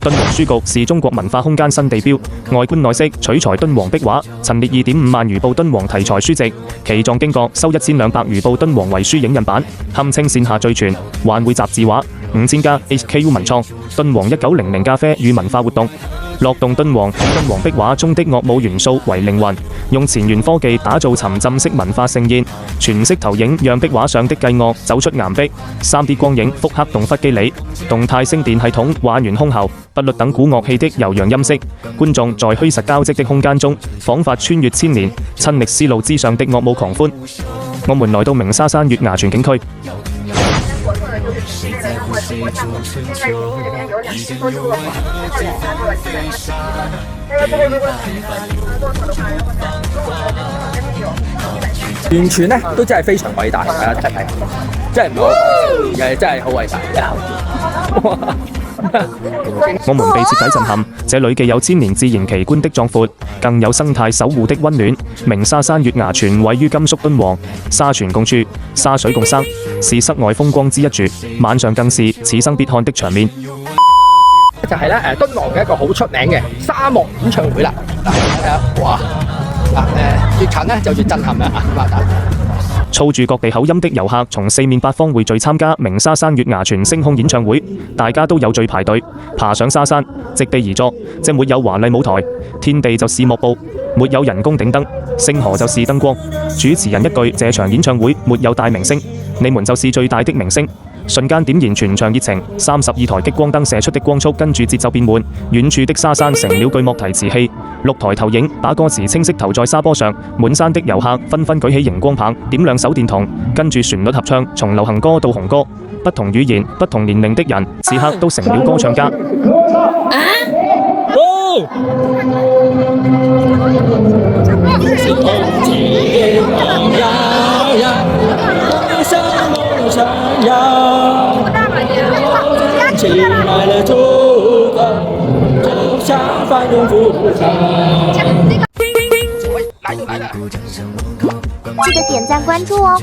敦煌書局是中國文化空間新地標，外觀內飾取材敦煌壁畫，陳列2.5萬餘部敦煌題材書籍，奇藏驚覺收1200餘部敦煌遺書影印版，堪稱線下最全。還會雜字畫5000家 HKU 文創，敦煌1900咖啡與文化活動。樂動敦煌，敦煌壁畫中的樂舞元素為靈魂，用前沿科技打造沉浸式文化盛宴，全息投影讓壁畫上的計樂走出岩壁，3D 光影複刻洞窟機理，動態聲電系統還原箜篌、拔律等古樂器的悠揚音色，觀眾在虛實交織的空間中，彷彿穿越千年，親歷絲路之上的樂舞狂歡。我們來到鳴沙山月牙泉景區。完全咧都真係非常偉大，大家睇睇，真係唔係我講笑，真係好偉大。我們被徹底震撼，這裏既有千年自然奇觀的壯闊，更有生態守護的溫暖。鳴沙山月牙泉位於甘肅敦煌，沙泉共處，沙水共生，是室外風光之一絕，晚上更是此生必看的場面。就係咧敦煌嘅一個好出名嘅沙漠演唱會啦。睇下，哇！越近咧就越震撼啦啊！操住各地口音的遊客從四面八方匯聚參加鳴沙山月牙泉星空演唱會，大家都有序排隊爬上沙山，席地而坐。這沒有華麗舞台，天地就是幕布，沒有人工頂燈，星河就是燈光。主持人一句：這場演唱會沒有大明星，你們就是最大的明星。瞬間點燃全場熱情，32台激光燈射出的光束跟住節奏變換，遠處的沙山成了巨幕提詞器，6台投影把歌詞清晰投在沙坡上，滿山的遊客紛紛舉起熒光棒，點亮手電筒，跟住旋律合唱，從流行歌到紅歌，不同語言、不同年齡的人，此刻都成了歌唱家。记得点赞关注哦。